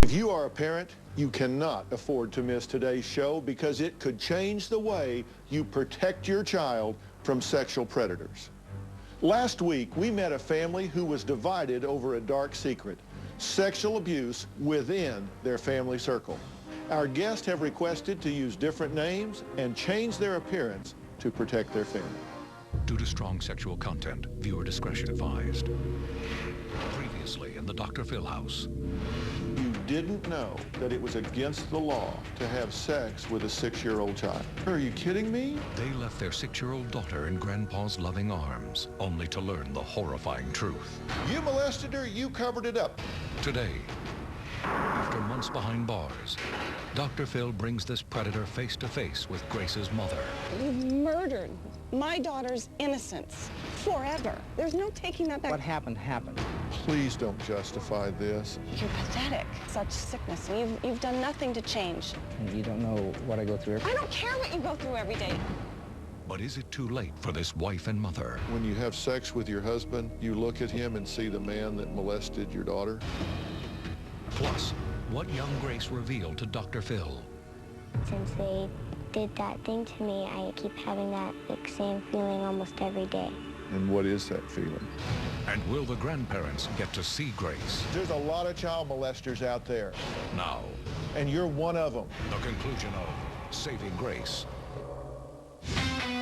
If you are a parent, you cannot afford to miss today's show because it could change the way you protect your child from sexual predators. Last week, we met a family who was divided over a dark secret, sexual abuse within their family circle. Our guests have requested to use different names and change their appearance to protect their family. Due to strong sexual content, viewer discretion advised. Previously in the Dr. Phil house. You didn't know that it was against the law to have sex with a 6-year-old child. Are you kidding me? They left their 6-year-old daughter in Grandpa's loving arms, only to learn the horrifying truth. You molested her, you covered it up. Today, after months behind bars, Dr. Phil brings this predator face to face with Grace's mother. You've murdered my daughter's innocence forever. There's no taking that back. What happened, happened. Please don't justify this. You're pathetic. Such sickness. You've done nothing to change. You don't know what I go through. I don't care what you go through every day. But is it too late for this wife and mother? When you have sex with your husband, you look at him and see the man that molested your daughter. Plus, what young Grace revealed to Dr. Phil. Since they did that thing to me, I keep having that same feeling almost every day. And what is that feeling? And will the grandparents get to see Grace? There's a lot of child molesters out there. Now, And you're one of them. the conclusion of Saving Grace.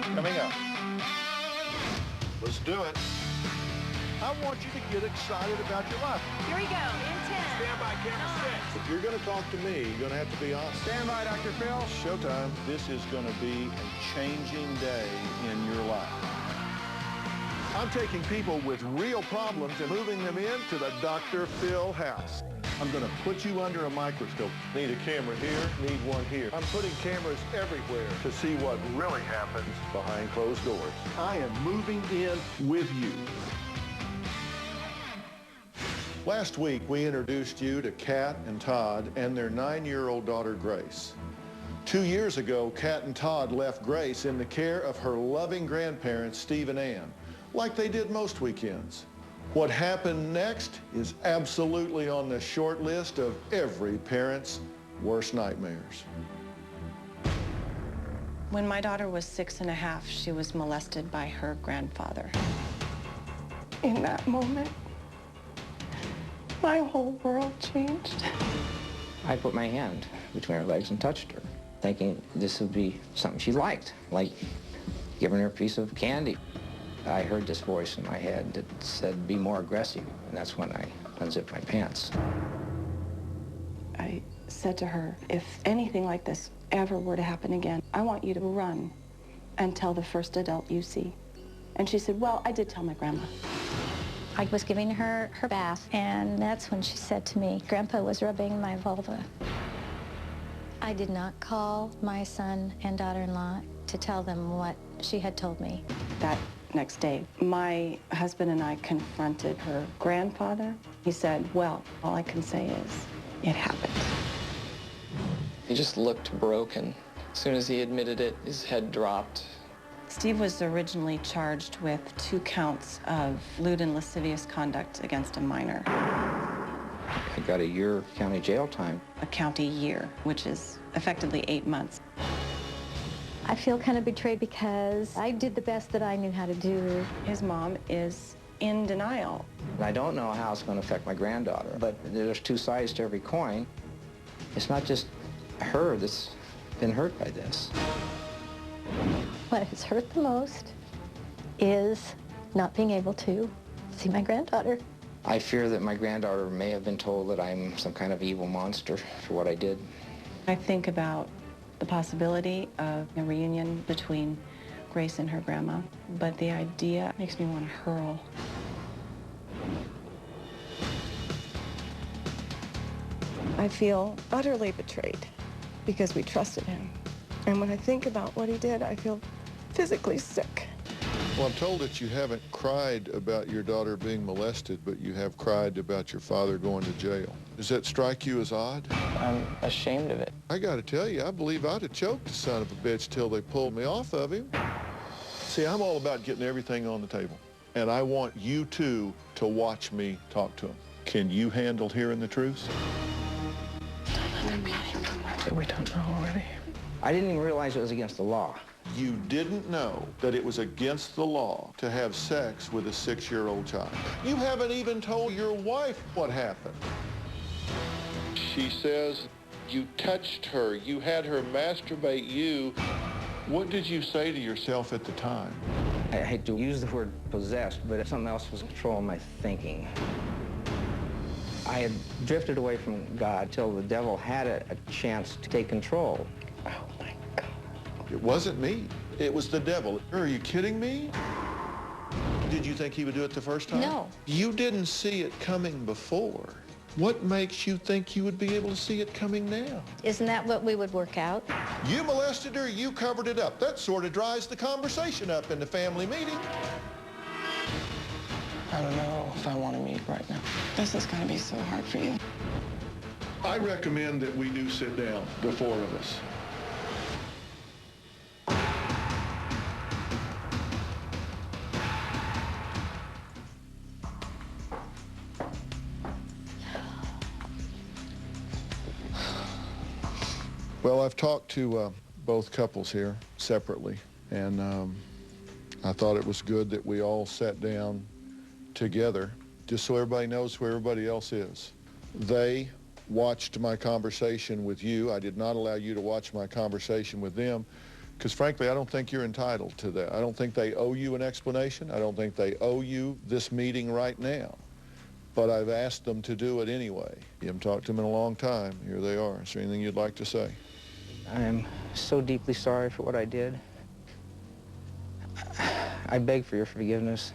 Coming up. Let's do it. I want you to get excited about your life. Here we go, in 10. Stand by, camera 6. If you're going to talk to me, you're going to have to be honest. Stand by, Dr. Phil. Showtime. This is going to be a changing day in your life. I'm taking people with real problems and moving them into the Dr. Phil house. I'm going to put you under a microscope. Need a camera here, need one here. I'm putting cameras everywhere to see what really happens behind closed doors. I am moving in with you. Last week, we introduced you to Kat and Todd and their 9-year-old daughter, Grace. 2 years ago, Kat and Todd left Grace in the care of her loving grandparents, Steve and Ann, like they did most weekends. What happened next is absolutely on the short list of every parent's worst nightmares. When my daughter was 6.5, she was molested by her grandfather. In that moment, my whole world changed. I put my hand between her legs and touched her, thinking this would be something she liked, like giving her a piece of candy. I heard this voice in my head that said, be more aggressive, and that's when I unzipped my pants. I said to her, if anything like this ever were to happen again, I want you to run and tell the first adult you see. And she said, well, I did tell my grandma. I was giving her her bath, and that's when she said to me, Grandpa was rubbing my vulva. I did not call my son and daughter-in-law to tell them what she had told me. That next day, my husband and I confronted her grandfather. He said, well, all I can say is, it happened. He just looked broken. As soon as he admitted it, his head dropped. Steve was originally charged with 2 counts of lewd and lascivious conduct against a minor. I got a year county jail time. A county year, which is effectively 8 months. I feel kind of betrayed because I did the best that I knew how to do. His mom is in denial. And I don't know how it's going to affect my granddaughter, but there's 2 sides to every coin. It's not just her that's been hurt by this. What has hurt the most is not being able to see my granddaughter. I fear that my granddaughter may have been told that I'm some kind of evil monster for what I did. I think about the possibility of a reunion between Grace and her grandma, but the idea makes me want to hurl. I feel utterly betrayed because we trusted him. And when I think about what he did, I feel physically sick. Well, I'm told that you haven't cried about your daughter being molested, but you have cried about your father going to jail. Does that strike you as odd? I'm ashamed of it. I got to tell you, I believe I'd have choked the son of a bitch till they pulled me off of him. See, I'm all about getting everything on the table, and I want you two to watch me talk to him. Can you handle hearing the truth? We don't know already. I didn't even realize it was against the law. You didn't know that it was against the law to have sex with a 6-year-old child. You haven't even told your wife what happened. She says you touched her, you had her masturbate you. What did you say to yourself at the time? I hate to use the word possessed, but something else was controlling my thinking. I had drifted away from God till the devil had a chance to take control. Oh, my God. It wasn't me. It was the devil. Are you kidding me? Did you think he would do it the first time? No. You didn't see it coming before. What makes you think you would be able to see it coming now? Isn't that what we would work out? You molested her, you covered it up. That sort of dries the conversation up in the family meeting. I don't know if I want to meet right now. This is going to be so hard for you. I recommend that we do sit down, the 4 of us. Well, I've talked to both couples here separately, and I thought it was good that we all sat down together, just so everybody knows where everybody else is. They watched my conversation with you. I did not allow you to watch my conversation with them, because frankly, I don't think you're entitled to that. I don't think they owe you an explanation. I don't think they owe you this meeting right now. But I've asked them to do it anyway. You haven't talked to them in a long time. Here they are. Is there anything you'd like to say? I am so deeply sorry for what I did. I beg for your forgiveness.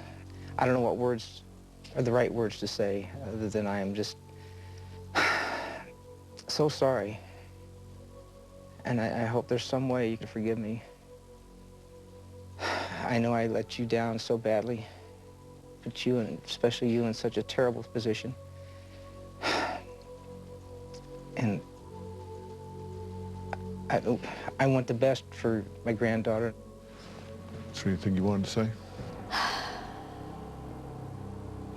I don't know what words are the right words to say, other than I am just so sorry. And I hope there's some way you can forgive me. I know I let you down so badly, put you, and especially you, in such a terrible position. And I want the best for my granddaughter. Is there anything you wanted to say?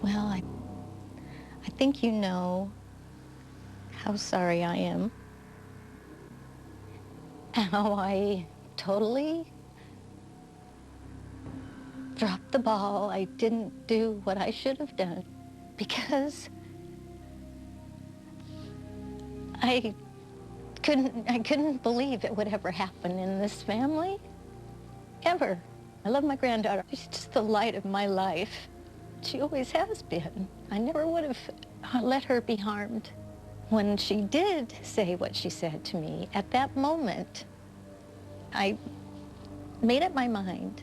Well, I think you know how sorry I am. How I totally dropped the ball. I didn't do what I should have done because I couldn't believe it would ever happen in this family, ever. I love my granddaughter. She's just the light of my life. She always has been. I never would have let her be harmed. When she did say what she said to me, at that moment, I made up my mind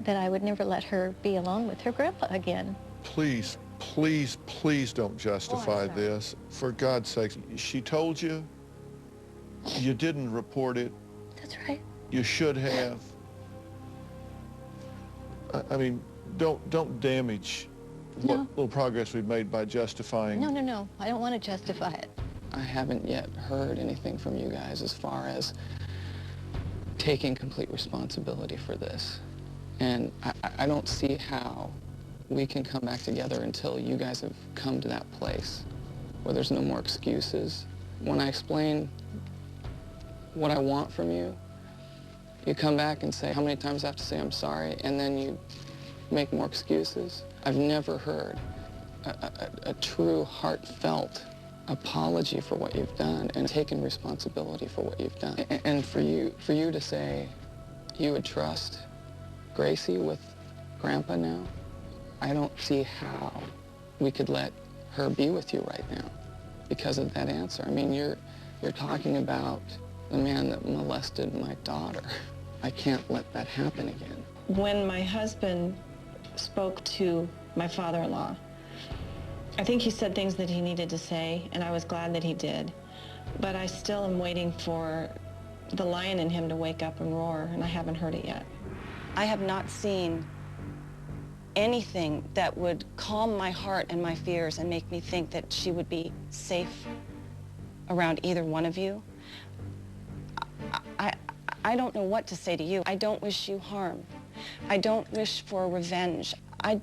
that I would never let her be alone with her grandpa again. Please, please, please don't justify this. For God's sake, she told you. You didn't report it. That's right. You should have. I mean, don't damage what little progress we've made by justifying. No. I don't want to justify it. I haven't yet heard anything from you guys as far as taking complete responsibility for this. And I don't see how we can come back together until you guys have come to that place where there's no more excuses. When I explain what I want from you, you come back and say, how many times I have to say I'm sorry, and then you make more excuses. I've never heard a true, heartfelt apology for what you've done and taken responsibility for what you've done. And for you to say you would trust Gracie with Grandpa now, I don't see how we could let her be with you right now because of that answer. I mean, you're talking about the man that molested my daughter. I can't let that happen again. When my husband spoke to my father-in-law, I think he said things that he needed to say, and I was glad that he did. But I still am waiting for the lion in him to wake up and roar, and I haven't heard it yet. I have not seen anything that would calm my heart and my fears and make me think that she would be safe around either one of you. I don't know what to say to you. I don't wish you harm. I don't wish for revenge. I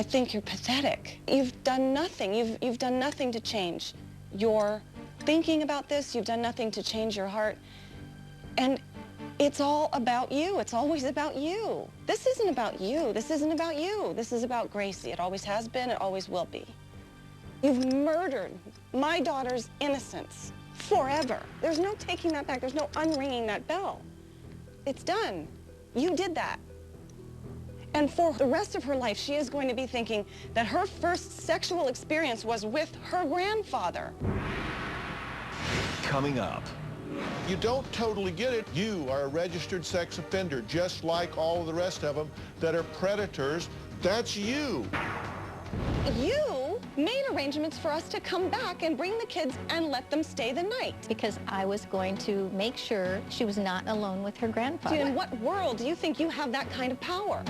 think you're pathetic. You've done nothing. You've done nothing to change your thinking about this. You've done nothing to change your heart. And it's all about you. It's always about you. This isn't about you. This isn't about you. This is about Gracie. It always has been. It always will be. You've murdered my daughter's innocence forever. There's no taking that back. There's no unringing that bell. It's done. You did that. And for the rest of her life, she is going to be thinking that her first sexual experience was with her grandfather. Coming up. You don't totally get it. You are a registered sex offender, just like all of the rest of them that are predators. That's you. You made arrangements for us to come back and bring the kids and let them stay the night. Because I was going to make sure she was not alone with her grandfather. In what world do you think you have that kind of power?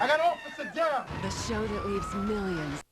I got Officer down. The show that leaves millions.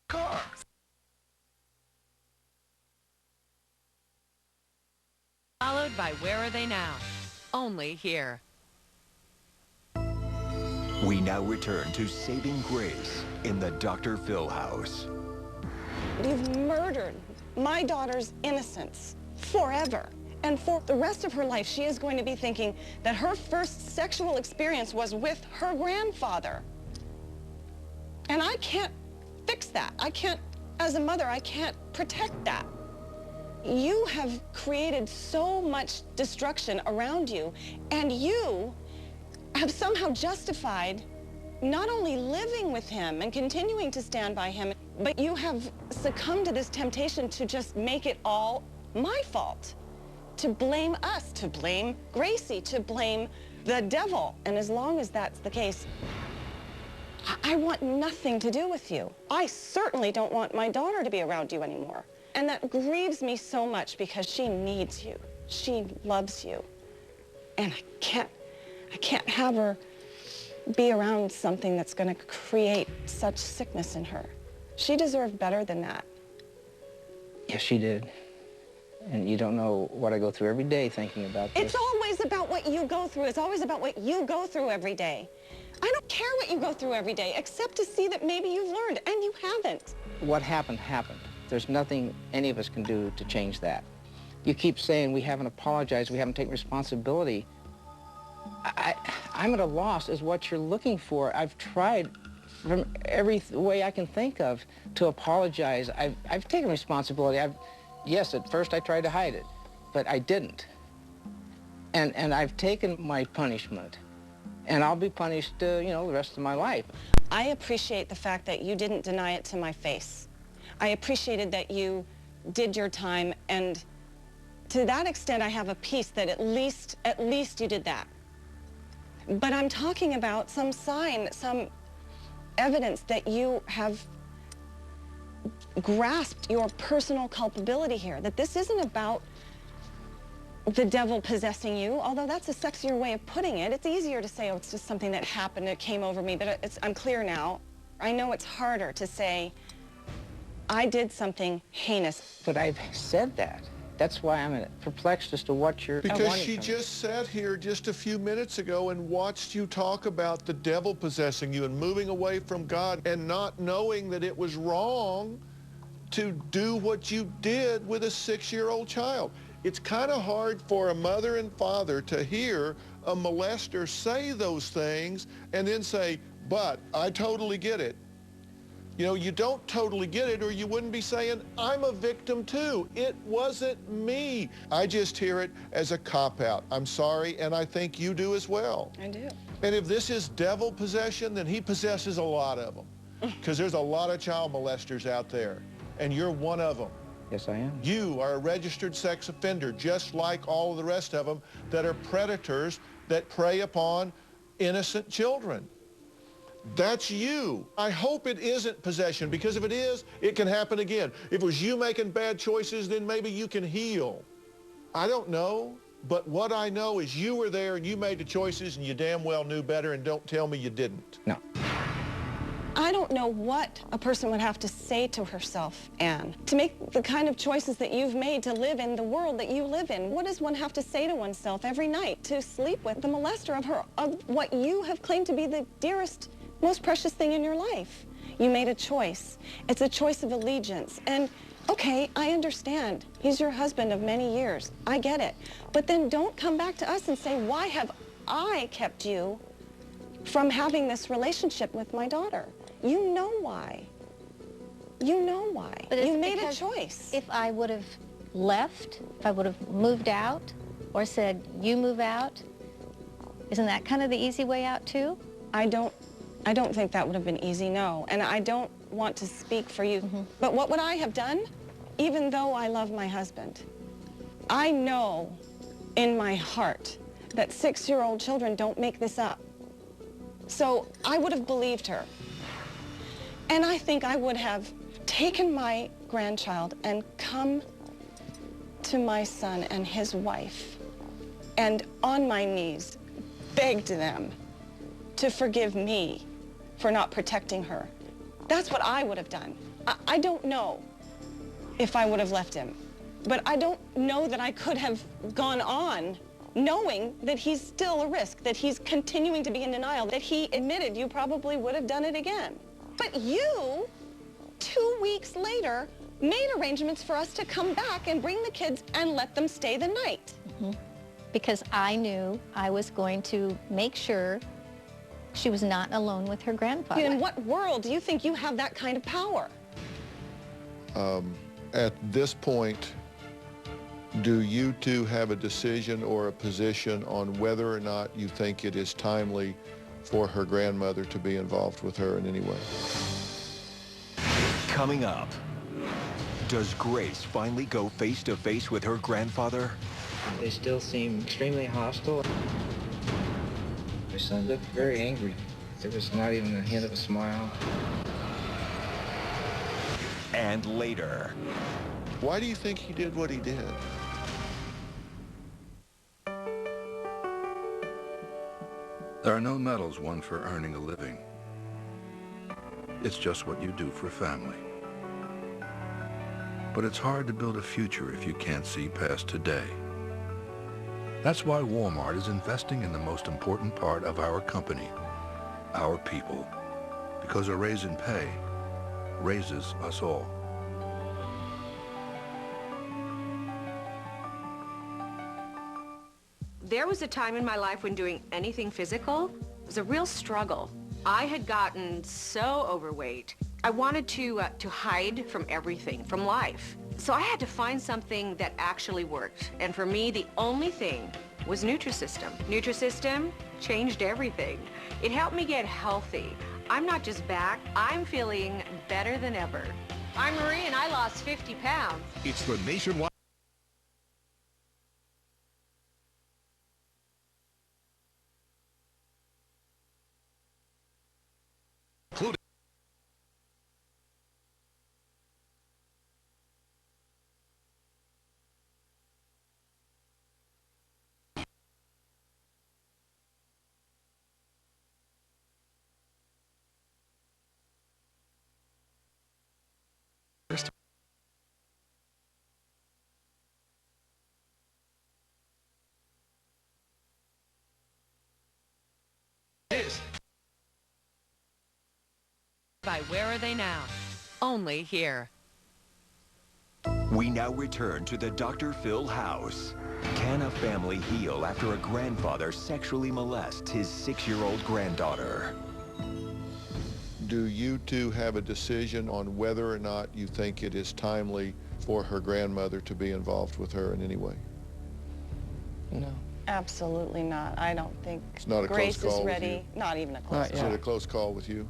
Car. Followed by Where Are They Now? Only here. We now return to Saving Grace in the Dr. Phil house. You've murdered my daughter's innocence forever. And for the rest of her life, she is going to be thinking that her first sexual experience was with her grandfather. And I can't fix that. I can't, as a mother, I can't protect that. You have created so much destruction around you, and you have somehow justified not only living with him and continuing to stand by him, but you have succumbed to this temptation to just make it all my fault. To blame us, to blame Gracie, to blame the devil. And as long as that's the case, I want nothing to do with you. I certainly don't want my daughter to be around you anymore. And that grieves me so much because she needs you. She loves you. And I can't have her be around something that's going to create such sickness in her. She deserved better than that. Yes, she did. And you don't know what I go through every day thinking about this. It's always about what you go through. It's always about what you go through every day. I don't care what you go through every day, except to see that maybe you've learned, and you haven't. What happened, happened. There's nothing any of us can do to change that. You keep saying we haven't apologized, we haven't taken responsibility. I'm at a loss as what you're looking for. I've tried from every way I can think of to apologize. I've taken responsibility. Yes, at first I tried to hide it, but I didn't. And I've taken my punishment, and I'll be punished, the rest of my life. I appreciate the fact that you didn't deny it to my face. I appreciated that you did your time, and to that extent, I have a peace that at least you did that. But I'm talking about some sign, some evidence that you have grasped your personal culpability here, that this isn't about the devil possessing you, although that's a sexier way of putting it. It's easier to say, oh, it's just something that happened, it came over me, but I'm clear now. I know it's harder to say, I did something heinous. But I've said that. That's why I'm perplexed as to what you're wanting. Because she just sat here just a few minutes ago and watched you talk about the devil possessing you and moving away from God and not knowing that it was wrong to do what you did with a 6-year-old child. It's kind of hard for a mother and father to hear a molester say those things and then say, but I totally get it. You know, you don't totally get it or you wouldn't be saying, I'm a victim too. It wasn't me. I just hear it as a cop-out. I'm sorry, and I think you do as well. I do. And if this is devil possession, then he possesses a lot of them. because there's a lot of child molesters out there, and you're one of them. Yes, I am. You are a registered sex offender, just like all of the rest of them that are predators that prey upon innocent children. That's you. I hope it isn't possession, because if it is, it can happen again. If it was you making bad choices, then maybe you can heal. I don't know, but what I know is you were there and you made the choices and you damn well knew better, and don't tell me you didn't. No. I don't know what a person would have to say to herself, Anne, to make the kind of choices that you've made to live in the world that you live in. What does one have to say to oneself every night to sleep with the molester of what you have claimed to be the dearest, most precious thing in your life? You made a choice. It's a choice of allegiance. And okay, I understand. He's your husband of many years. I get it. But then don't come back to us and say, why have I kept you from having this relationship with my daughter? You know why. You know why. But you made a choice. If I would have left, if I would have moved out or said, you move out, isn't that kind of the easy way out too? I don't think that would have been easy, no. And I don't want to speak for you. But what would I have done? Even though I love my husband, I know in my heart that 6-year-old children don't make this up. So I would have believed her. And I think I would have taken my grandchild and come to my son and his wife and on my knees begged them to forgive me for not protecting her. That's what I would have done. I don't know if I would have left him, but I don't know that I could have gone on knowing that he's still a risk, that he's continuing to be in denial, that he admitted you probably would have done it again. But you, 2 weeks later, made arrangements for us to come back and bring the kids and let them stay the night. Because I knew I was going to make sure she was not alone with her grandfather. In what world do you think you have that kind of power? At this point, do you two have a decision or a position on whether or not you think it is timely for her grandmother to be involved with her in any way? Coming up, does Grace finally go face to face with her grandfather? They still seem extremely hostile. My son looked very angry. There was not even a hint of a smile. And later. Why do you think he did what he did? There are no medals won for earning a living. It's just what you do for family. But it's hard to build a future if you can't see past today. That's why Walmart is investing in the most important part of our company, our people. Because a raise in pay raises us all. There was a time in my life when doing anything physical was a real struggle. I had gotten so overweight. I wanted to hide from everything, from life. So I had to find something that actually worked. And for me, the only thing was Nutrisystem. Nutrisystem changed everything. It helped me get healthy. I'm not just back, I'm feeling better than ever. I'm Marie and I lost 50 pounds. It's the nationwide... By Where Are They Now? Only here. We now return to the Dr. Phil house. Can a family heal after a grandfather sexually molests his 6-year-old granddaughter? Do you two have a decision on whether or not you think it is timely for her grandmother to be involved with her in any way? No. Absolutely not. I don't think It's not a Grace close call is ready. with you? Not even a close Is call. it a close call with you?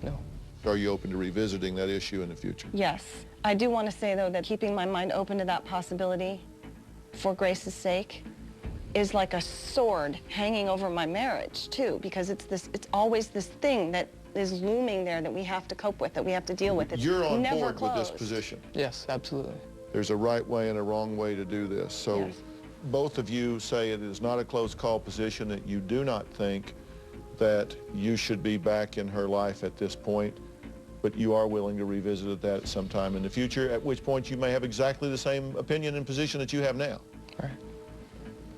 No. Are you open to revisiting that issue in the future? Yes. I do want to say, though, that keeping my mind open to that possibility for Grace's sake is like a sword hanging over my marriage, too, because it's always this thing that is looming there that we have to cope with, that we have to deal with. It's You're on never board closed. with this position? Yes, absolutely. There's a right way and a wrong way to do this. So Yes. both of you say it is not a close call position, that you do not think that you should be back in her life at this point, but you are willing to revisit that at some time in the future, at which point you may have exactly the same opinion and position that you have now. Right.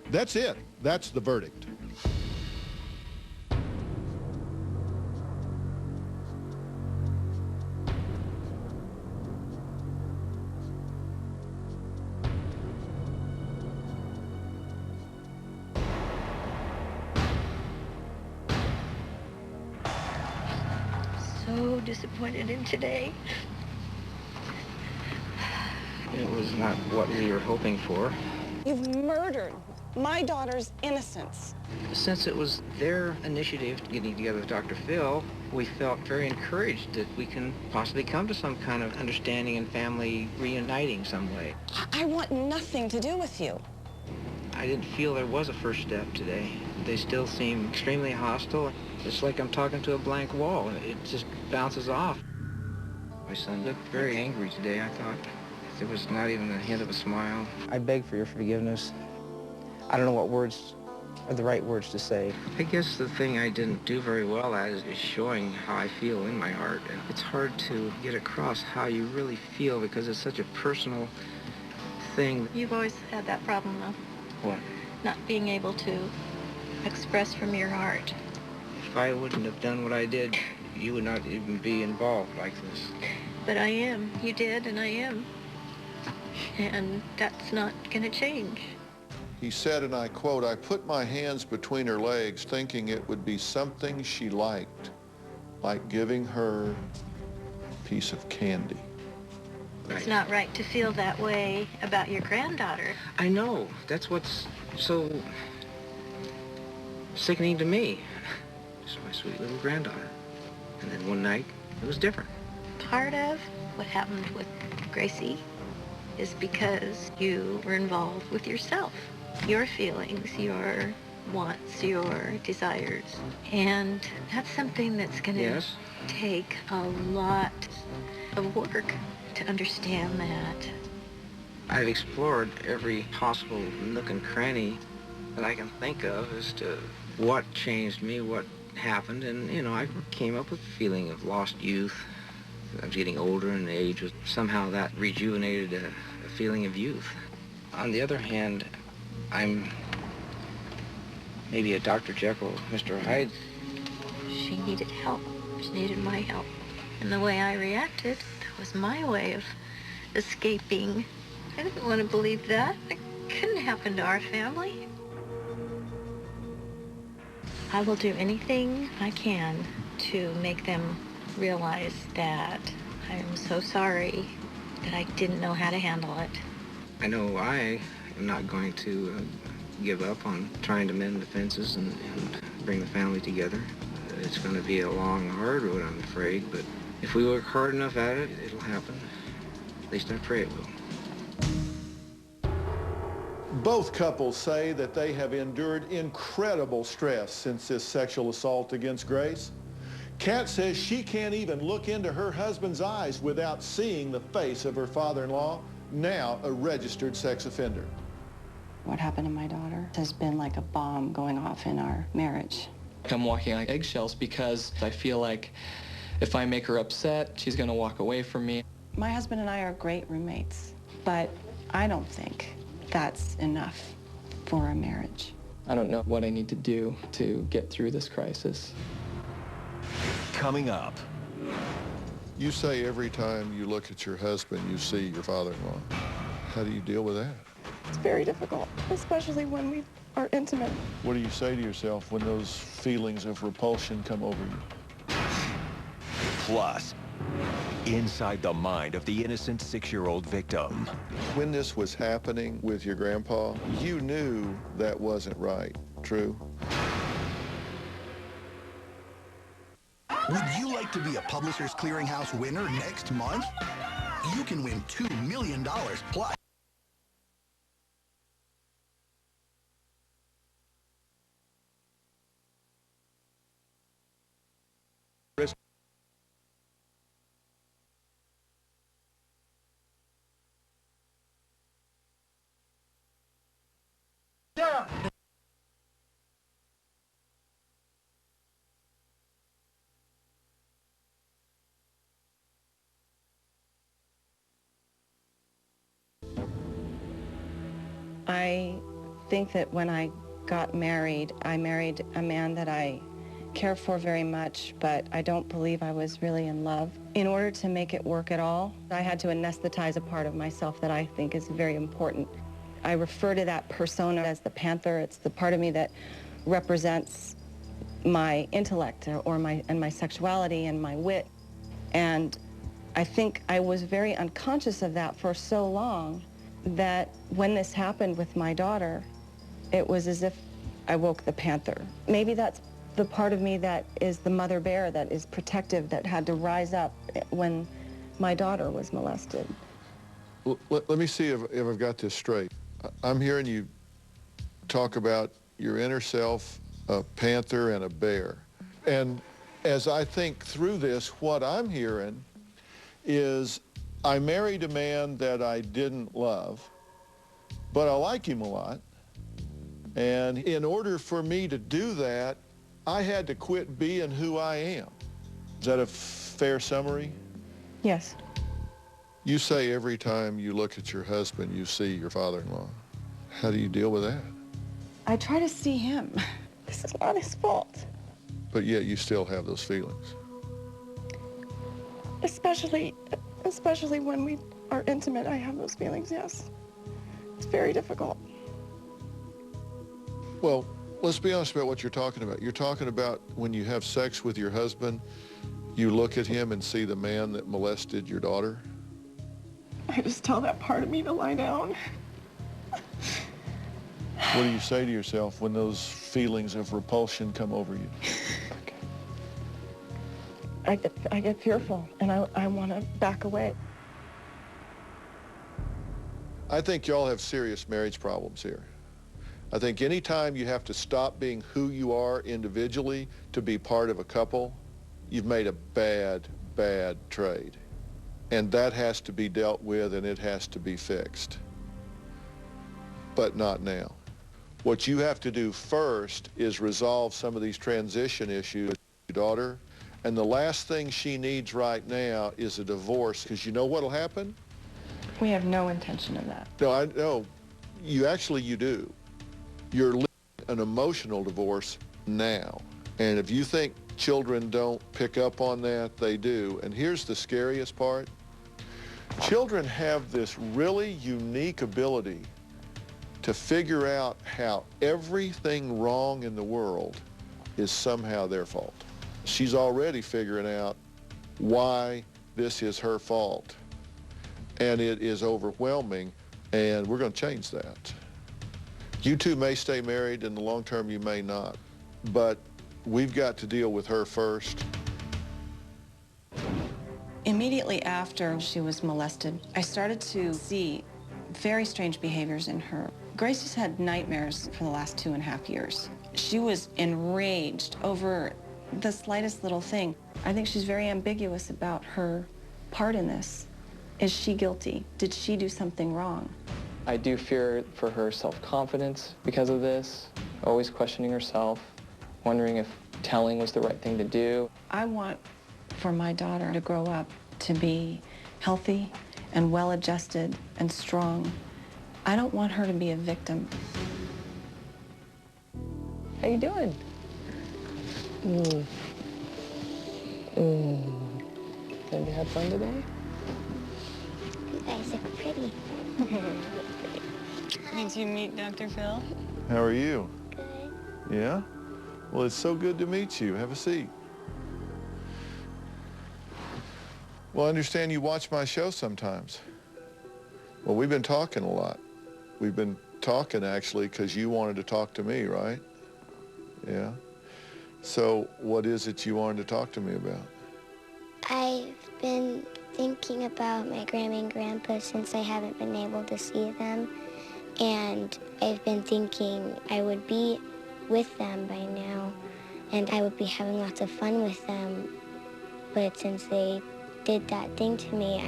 That's it. That's the verdict. So disappointed in today. It was not what we were hoping for. You've murdered my daughter's innocence. Since it was their initiative getting together with Dr. Phil, we felt very encouraged that we can possibly come to some kind of understanding and family reuniting some way. I want nothing to do with you. I didn't feel there was a first step today. They still seem extremely hostile. It's like I'm talking to a blank wall. It just bounces off. My son looked very angry today, I thought. There was not even a hint of a smile. I beg for your forgiveness. I don't know what words are the right words to say. I guess the thing I didn't do very well at is showing how I feel in my heart. And it's hard to get across how you really feel because it's such a personal thing. You've always had that problem, though. What? Not being able to express from your heart. If I wouldn't have done what I did, you would not even be involved like this. But I am. You did, and I am. And that's not going to change. He said, and I quote, "I put my hands between her legs thinking it would be something she liked, like giving her a piece of candy." It's not right to feel that way about your granddaughter. I know. That's what's so sickening to me. Just my sweet little granddaughter. And then one night, it was different. Part of what happened with Gracie is because you were involved with yourself, your feelings, your wants, your desires. And that's something that's going to take a lot of work to understand that. I've explored every possible nook and cranny that I can think of as to what changed me, what happened, and, you know, I came up with a feeling of lost youth. I was getting older in age. Somehow that rejuvenated a feeling of youth. On the other hand, I'm maybe a Dr. Jekyll, Mr. Hyde. She needed help. She needed my help. And the way I reacted, that was my way of escaping. I didn't want to believe that. It couldn't happen to our family. I will do anything I can to make them realize that I am so sorry that I didn't know how to handle it. I know I am not going to give up on trying to mend the fences and bring the family together. It's going to be a long, hard road, I'm afraid, but if we work hard enough at it, it'll happen. At least I pray it will. Both couples say that they have endured incredible stress since this sexual assault against Grace. Kat says she can't even look into her husband's eyes without seeing the face of her father-in-law, now a registered sex offender. What happened to my daughter has been like a bomb going off in our marriage. I'm walking on eggshells because I feel like if I make her upset, she's going to walk away from me. My husband and I are great roommates, but I don't think that's enough for a marriage. I don't know what I need to do to get through this crisis. Coming up. You say every time you look at your husband, you see your father-in-law. How do you deal with that? It's very difficult, especially when we are intimate. What do you say to yourself when those feelings of repulsion come over you? Plus, inside the mind of the innocent 6-year-old victim. When this was happening with your grandpa, you knew that wasn't right, true? Would you like to be a Publishers Clearinghouse winner next month? You can win $2 million plus. Down. I think that when I got married, I married a man that I care for very much, but I don't believe I was really in love. In order to make it work at all, I had to anesthetize a part of myself that I think is very important. I refer to that persona as the panther. It's the part of me that represents my intellect or my sexuality and my wit. And I think I was very unconscious of that for so long that when this happened with my daughter, it was as if I woke the panther. Maybe that's the part of me that is the mother bear, that is protective, that had to rise up when my daughter was molested. Let me see if I've got this straight. I'm hearing you talk about your inner self, a panther and a bear. And as I think through this, what I'm hearing is I married a man that I didn't love, but I like him a lot. And in order for me to do that, I had to quit being who I am. Is that a fair summary? Yes. You say every time you look at your husband, you see your father-in-law. How do you deal with that? I try to see him. This is not his fault. But yet you still have those feelings. Especially when we are intimate, I have those feelings, yes. It's very difficult. Well, let's be honest about what you're talking about. You're talking about when you have sex with your husband, you look at him and see the man that molested your daughter? I just tell that part of me to lie down. What do you say to yourself when those feelings of repulsion come over you? I get fearful, and I want to back away. I think y'all have serious marriage problems here. I think anytime you have to stop being who you are individually to be part of a couple, you've made a bad, bad trade. And that has to be dealt with, and it has to be fixed. But not now. What you have to do first is resolve some of these transition issues with your daughter. And the last thing she needs right now is a divorce, because you know what'll happen? We have no intention of that. No, I know. You do. You're living an emotional divorce now. And if you think children don't pick up on that, they do. And here's the scariest part. Children have this really unique ability to figure out how everything wrong in the world is somehow their fault. She's already figuring out why this is her fault. And it is overwhelming, and we're going to change that. You two may stay married, in the long term you may not, but we've got to deal with her first. Immediately after she was molested, I started to see very strange behaviors in her. Grace has had nightmares for the last 2.5 years. She was enraged over the slightest little thing. I think she's very ambiguous about her part in this. Is she guilty? Did she do something wrong? I do fear for her self-confidence because of this, always questioning herself, wondering if telling was the right thing to do. I want for my daughter to grow up to be healthy and well-adjusted and strong. I don't want her to be a victim. How you doing? Have you had fun today? You guys are pretty. Did you meet Dr. Phil? How are you? Good. Yeah? Well, it's so good to meet you. Have a seat. Well, I understand you watch my show sometimes. Well, we've been talking a lot. We've been talking, actually, because you wanted to talk to me, right? Yeah. So what is it you wanted to talk to me about? I've been thinking about my Grandma and Grandpa since I haven't been able to see them. And I've been thinking I would be with them by now, and I would be having lots of fun with them. But since they did that thing to me,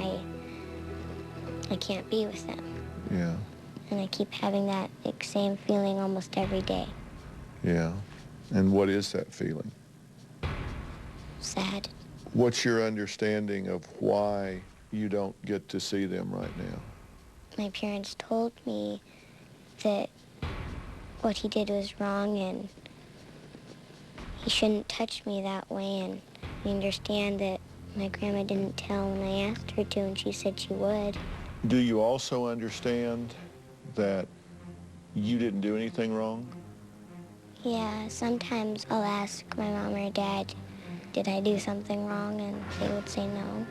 I can't be with them. Yeah. And I keep having that same feeling almost every day. Yeah. And what is that feeling? Sad. What's your understanding of why you don't get to see them right now? My parents told me that what he did was wrong and he shouldn't touch me that way, and I understand that my grandma didn't tell when I asked her to, and she said she would. Do you also understand that you didn't do anything wrong? Yeah, sometimes I'll ask my mom or dad, did I do something wrong? And they would say no.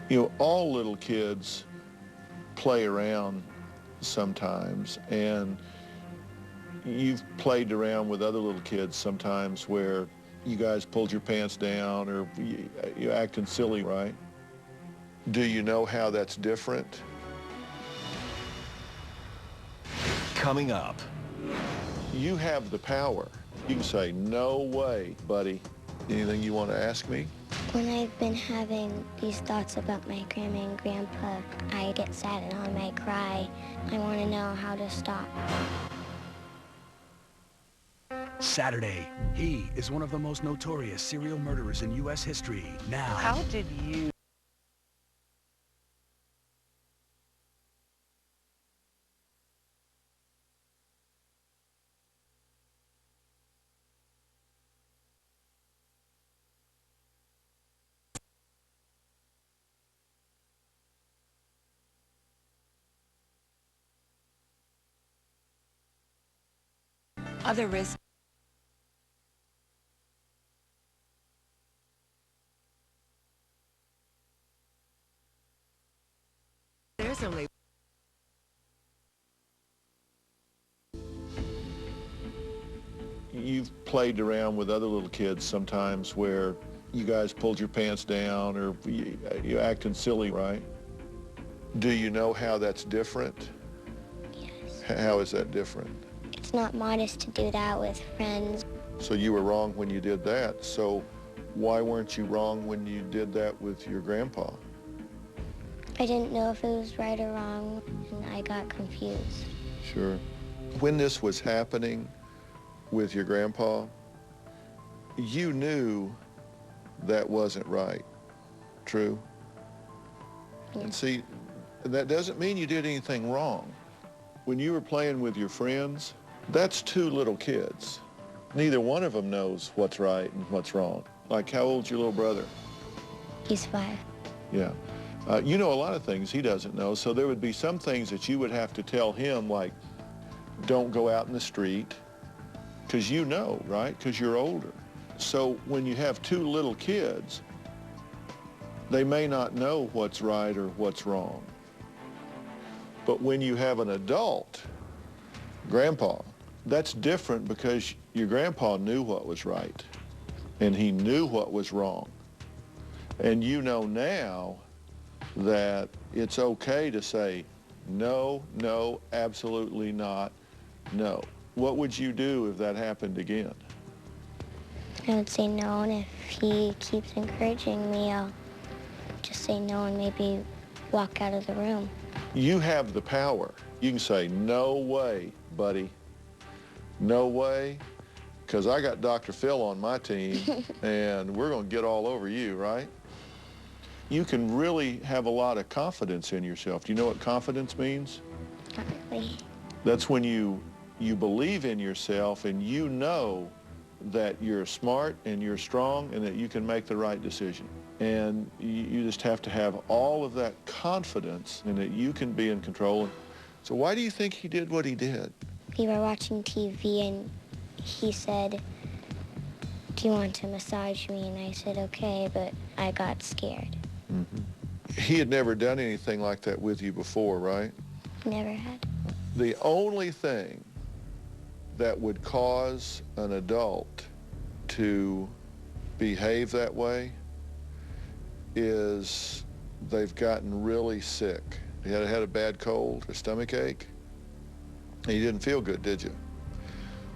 You know, all little kids play around sometimes, and you've played around with other little kids sometimes where you guys pulled your pants down or you're acting silly, right? Do you know how that's different? Coming up. You have the power. You can say, no way, buddy. Anything you want to ask me? When I've been having these thoughts about my grandma and grandpa, I get sad and I might cry. I want to know how to stop. Saturday, he is one of the most notorious serial murderers in U.S. history. Now, how did you... Other risks. There's only... You've played around with other little kids sometimes where you guys pulled your pants down or you're acting silly, right? Do you know how that's different? Yes. How is that different? It's not modest to do that with friends. So you were wrong when you did that. So why weren't you wrong when you did that with your grandpa? I didn't know if it was right or wrong, and I got confused. Sure. When this was happening with your grandpa, you knew that wasn't right. True? Yeah. And see, that doesn't mean you did anything wrong. When you were playing with your friends, that's two little kids. Neither one of them knows what's right and what's wrong. Like, how old's your little brother? He's 5. Yeah. You know a lot of things he doesn't know, so there would be some things that you would have to tell him, like, don't go out in the street, because you know, right? Because you're older. So when you have two little kids, they may not know what's right or what's wrong. But when you have an adult, grandpa, that's different because your grandpa knew what was right and he knew what was wrong. And you know now that it's okay to say, no, no, absolutely not, no. What would you do if that happened again? I would say no, and if he keeps encouraging me, I'll just say no and maybe walk out of the room. You have the power. You can say, no way, buddy. No way, because I got Dr. Phil on my team, and we're going to get all over you, right? You can really have a lot of confidence in yourself. Do you know what confidence means? Not really. That's when you believe in yourself and you know that you're smart and you're strong and that you can make the right decision. And you just have to have all of that confidence and that you can be in control. So why do you think he did what he did? We were watching TV and he said, do you want to massage me? And I said, okay, but I got scared. Mm-hmm. He had never done anything like that with you before, right? Never had. The only thing that would cause an adult to behave that way is they've gotten really sick. You had a bad cold, a stomach ache, and you didn't feel good, did you?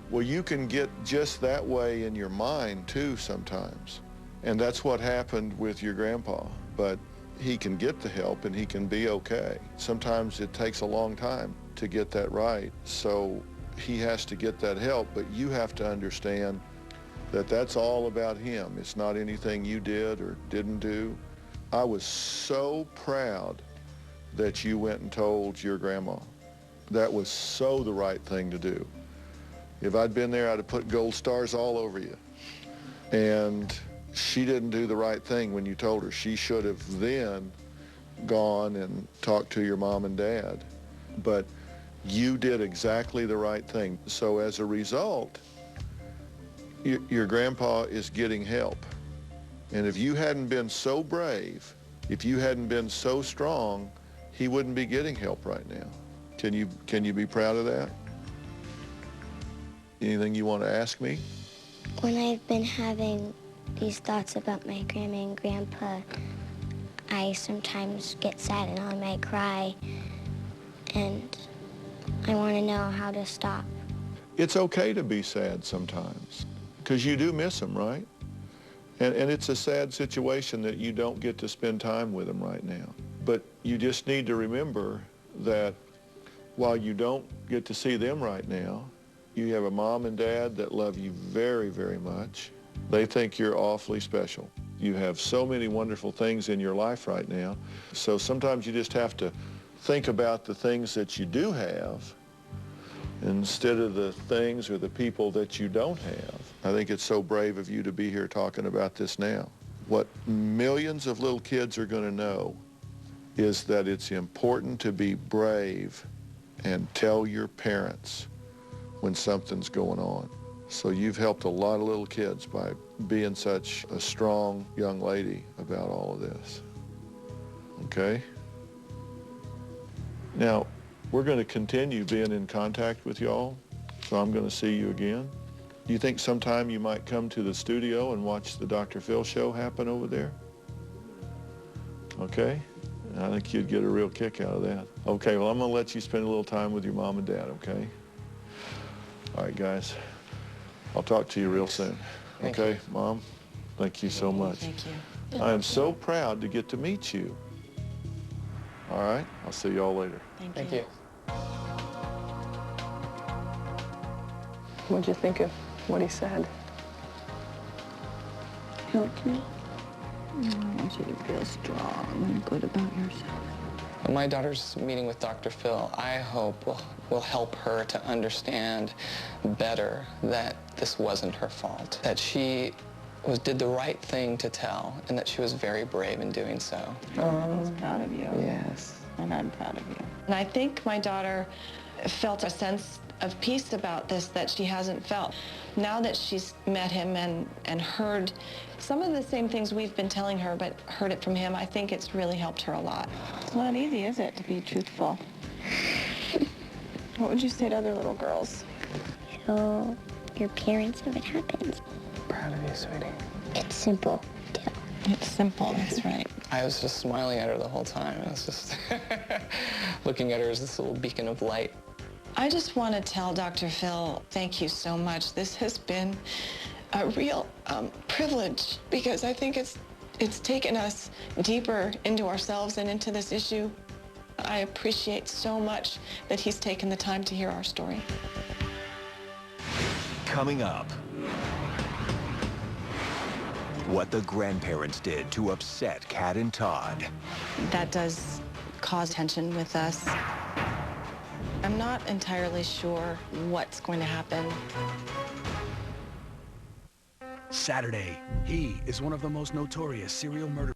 Well, you can get just that way in your mind too sometimes. And that's what happened with your grandpa. But he can get the help and he can be okay. Sometimes it takes a long time to get that right. So he has to get that help, but you have to understand that that's all about him. It's not anything you did or didn't do. I was so proud that you went and told your grandma. That was so the right thing to do. If I'd been there, I'd have put gold stars all over you. And she didn't do the right thing when you told her. She should have then gone and talked to your mom and dad. But you did exactly the right thing. So as a result, your grandpa is getting help. And if you hadn't been so brave, if you hadn't been so strong, he wouldn't be getting help right now. Can you be proud of that? Anything you want to ask me? When I've been having these thoughts about my grandma and grandpa, I sometimes get sad and I might cry, and I want to know how to stop. It's okay to be sad sometimes, because you do miss them, right? And it's a sad situation that you don't get to spend time with them right now. But you just need to remember that while you don't get to see them right now, you have a mom and dad that love you very, very much. They think you're awfully special. You have so many wonderful things in your life right now. So sometimes you just have to think about the things that you do have instead of the things or the people that you don't have. I think it's so brave of you to be here talking about this now. What millions of little kids are going to know is that it's important to be brave and tell your parents when something's going on. So you've helped a lot of little kids by being such a strong young lady about all of this. Okay? Now, we're going to continue being in contact with y'all, so I'm going to see you again. Do you think sometime you might come to the studio and watch the Dr. Phil show happen over there? Okay? I think you'd get a real kick out of that. Okay, well, I'm going to let you spend a little time with your mom and dad, okay? All right, guys. I'll talk to you real soon. Okay, Mom? Thank you so much. Thank you. I am so proud to get to meet you. All right? I'll see you all later. Thank you. What'd you think of what he said? Helped me. I want you to feel strong and good about yourself. When my daughter's meeting with Dr. Phil, I hope will help her to understand better that this wasn't her fault, that she did the right thing to tell, and that she was very brave in doing so. I was proud of you. Yes. And I'm proud of you. And I think my daughter felt a sense of peace about this that she hasn't felt. Now that she's met him and heard some of the same things we've been telling her, but heard it from him, I think it's really helped her a lot. It's not easy, is it, to be truthful? What would you say to other little girls? Tell your parents if it happens. Proud of you, sweetie. It's simple, too. It's simple, that's right. I was just smiling at her the whole time. I was just looking at her as this little beacon of light. I just want to tell Dr. Phil, thank you so much. This has been a real privilege, because I think it's taken us deeper into ourselves and into this issue. I appreciate so much that he's taken the time to hear our story. Coming up, what the grandparents did to upset Kat and Todd. That does cause tension with us. I'm not entirely sure what's going to happen. Saturday, he is one of the most notorious serial murderers.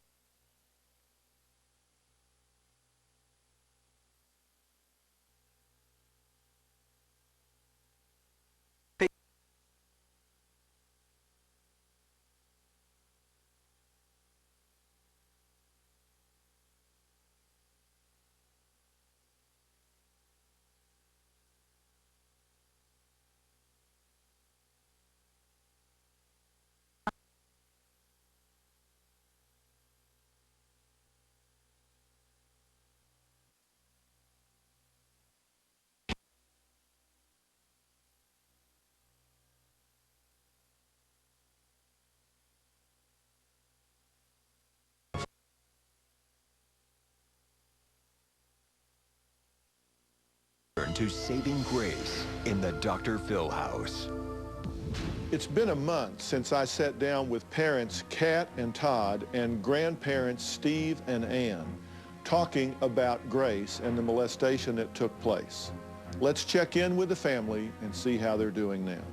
To saving grace in the Dr. Phil house. It's been a month since I sat down with parents Kat and Todd and grandparents Steve and Ann talking about Grace and the molestation that took place. Let's check in with the family and see how they're doing now.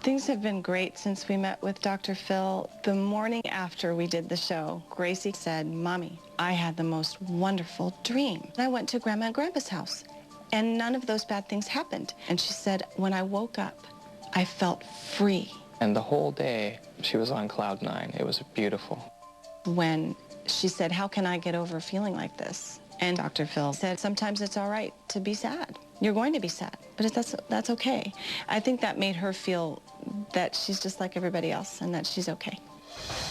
Things have been great since we met with Dr. Phil. The morning after we did the show, Gracie said, "Mommy, I had the most wonderful dream. I went to Grandma and Grandpa's house, and none of those bad things happened." And she said, "When I woke up, I felt free." And the whole day, she was on cloud 9. It was beautiful. When she said, "How can I get over feeling like this?" And Dr. Phil said, "Sometimes it's all right to be sad. You're going to be sad, but that's okay." I think that made her feel that she's just like everybody else and that she's okay.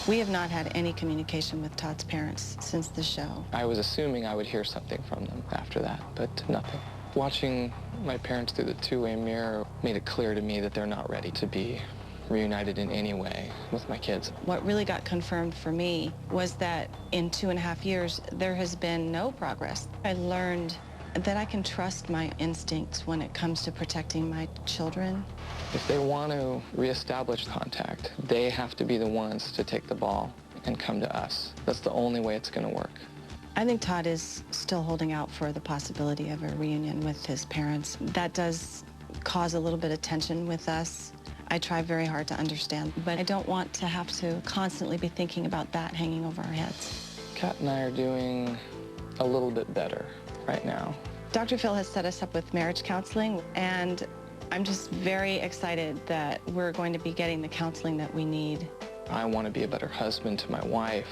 We have not had any communication with Todd's parents since the show. I was assuming I would hear something from them after that, but nothing. Watching my parents through the two-way mirror made it clear to me that they're not ready to be reunited in any way with my kids. What really got confirmed for me was that in 2.5 years, there has been no progress. I learned that I can trust my instincts when it comes to protecting my children. If they want to reestablish contact, they have to be the ones to take the ball and come to us. That's the only way it's going to work. I think Todd is still holding out for the possibility of a reunion with his parents. That does cause a little bit of tension with us. I try very hard to understand, but I don't want to have to constantly be thinking about that hanging over our heads. Kat and I are doing a little bit better right now. Dr. Phil has set us up with marriage counseling, and I'm just very excited that we're going to be getting the counseling that we need. I want to be a better husband to my wife,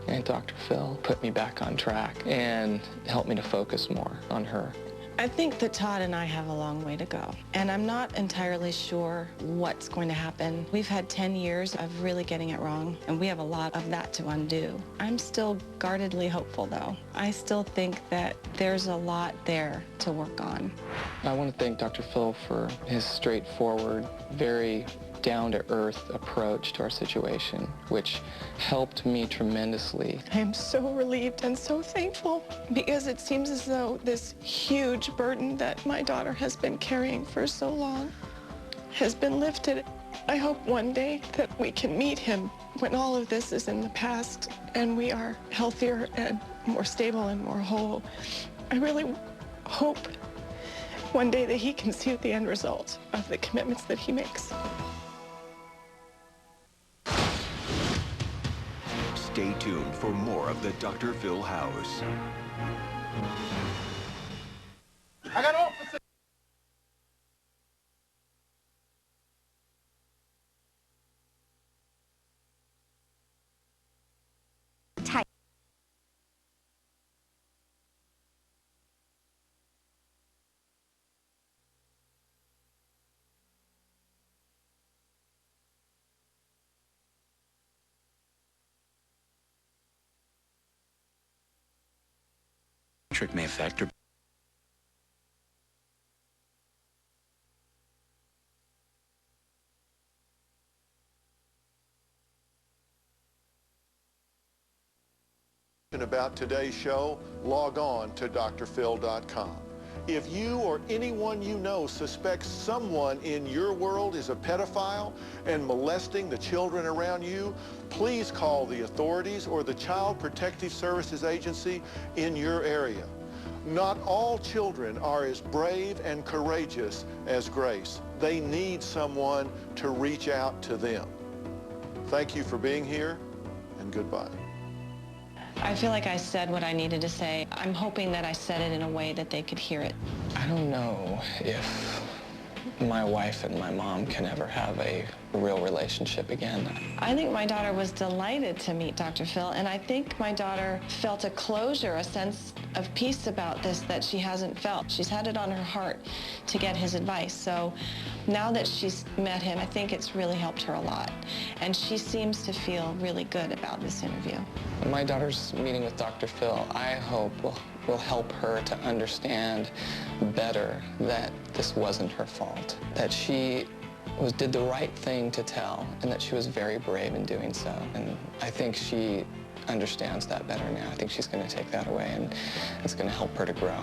and Dr. Phil put me back on track and helped me to focus more on her. I think that Todd and I have a long way to go, and I'm not entirely sure what's going to happen. We've had 10 years of really getting it wrong, and we have a lot of that to undo. I'm still guardedly hopeful, though. I still think that there's a lot there to work on. I want to thank Dr. Phil for his straightforward, very down-to-earth approach to our situation, which helped me tremendously. I'm so relieved and so thankful because it seems as though this huge burden that my daughter has been carrying for so long has been lifted. I hope one day that we can meet him when all of this is in the past and we are healthier and more stable and more whole. I really hope one day that he can see the end result of the commitments that he makes. Stay tuned for more of the Dr. Phil house. I got officer. Tight. May affect her. About today's show, log on to drphil.com. If you or anyone you know suspects someone in your world is a pedophile and molesting the children around you, please call the authorities or the Child Protective Services Agency in your area. Not all children are as brave and courageous as Grace. They need someone to reach out to them. Thank you for being here, and goodbye. I feel like I said what I needed to say. I'm hoping that I said it in a way that they could hear it. I don't know if my wife and my mom can ever have a real relationship again. I think my daughter was delighted to meet Dr. Phil, and I think my daughter felt a closure, a sense of peace about this that she hasn't felt. She's had it on her heart to get his advice. So now that she's met him, I think it's really helped her a lot. And she seems to feel really good about this interview. My daughter's meeting with Dr. Phil, I hope, will help her to understand better that this wasn't her fault, that she did the right thing to tell, and that she was very brave in doing so. And I think she understands that better now. I think she's going to take that away, and it's going to help her to grow.